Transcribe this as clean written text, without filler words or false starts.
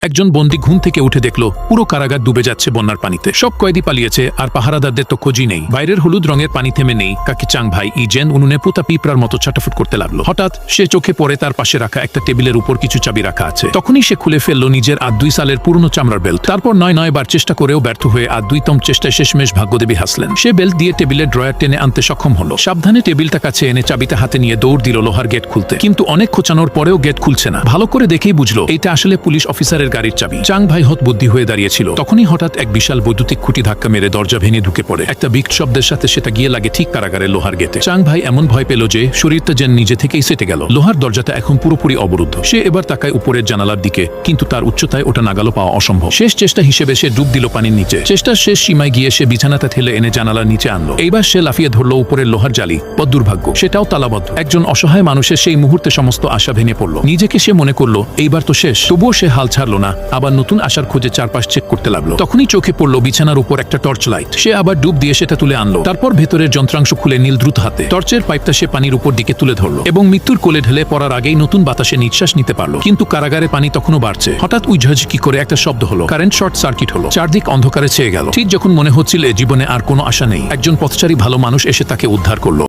একজন বন্দী ঘুম থেকে উঠে দেখল পুরো কারাগার ডুবে যাচ্ছে বন্যার পানিতে। সব কয়েদি পালিয়েছে আর পাহারাদারদের তো খোঁজই নেই। বাইরের হলুদ রঙের পানি থেমে নেই। কাকি চাং ভাই ইজেন উনুনে পুতা পিঁপড়ার মতো ছটফট করতে লাগলো। হঠাৎ সে চোখে পড়ে তার পাশে রাখা একটা টেবিলের উপর কিছু চাবি রাখা আছে। তখনই সে খুলে ফেললো নিজের 2 সালের পুরনো চামড়ার বেল্ট। তারপর 9 বার চেষ্টা করেও ব্যর্থ হয়ে 2তম চেষ্টায় শেষমেশ ভাগ্যদেবী হাসলেন। সে বেল্ট দিয়ে টেবিলের ড্রয়ার টেনে আনতে সক্ষম হলো। সাবধানে টেবিলটা কাছে এনে চাবিটা হাতে নিয়ে দৌড় দিল লোহার গেট খুলতে। কিন্তু অনেক খোঁচানোর পরেও গেট খুলছে না। ভালো করে দেখেই বুঝলো এটা আসলে পুলিশ অফিসারের গাড়ির চাবি। চাং ভাই হতবুদ্ধি হয়ে দাঁড়িয়েছিল। তখনই হঠাৎ এক বিশাল বৈদ্যুতিক খুঁটি ধাক্কা মেরে দরজা ভেঙে ঢুকে পড়ে। একটা বিকট শব্দের সাথে সেটা গিয়ে লাগে ঠিক কারাগারের লোহার গেটে। চাং ভাই এমন ভয় পেল যে শরীরটা যেন নিজে থেকেই সেটে গেল। লোহার দরজাটা এখন পুরোপুরি অবরুদ্ধ। সে এবার তাকায় উপরের জানালার দিকে, কিন্তু তার উচ্চতায় ওটা নাগালো পাওয়া অসম্ভব। শেষ চেষ্টা হিসেবে সে ডুব দিল পানির নিচে। চেষ্টার শেষ সীমায় গিয়ে সে বিছানাটা ঠেলে এনে জানালার নিচে আনলো। এইবার সে লাফিয়ে ধরলো উপরের লোহার জালি। বদ দুর্ভাগ্য, সেটাও তালাবদ্ধ। একজন অসহায় মানুষের সেই মুহূর্তে সমস্ত আশা ভেঙে পড়ল। নিজেকে সে মনে করলো এইবার তো শেষ। তবুও সে হাল ছাড়লো না। আবার নতুন আশার খোঁজে চারপাশ চেক করতে লাগলো। তখনই চোখে পড়লো বিছানার উপর একটা টর্চ লাইট। সে আবার ডুব দিয়ে সেটা তুলে আনলো। তারপর ভেতরের যন্ত্রাংশ খুলে নীল দ্রুত হাতে টর্চের পাইপটা সে পানির উপর দিকে তুলে ধরলো এবং মৃত্যুর কোলে ঢেলে পড়ার আগেই নতুন বাতাসে নিঃশ্বাস নিতে পারলো। কিন্তু কারাগারে পানি তখনও বাড়ছে। হঠাৎ উইঝাঝি করে একটা শব্দ হলো। কারেন্ট শর্ট সার্কিট হলো। চারদিক অন্ধকারে ছেয়ে গেল। ঠিক যখন মনে হচ্ছিল জীবনে আর কোনো আশা নেই, একজন পথচারী ভালো মানুষ এসে তাকে উদ্ধার করলো।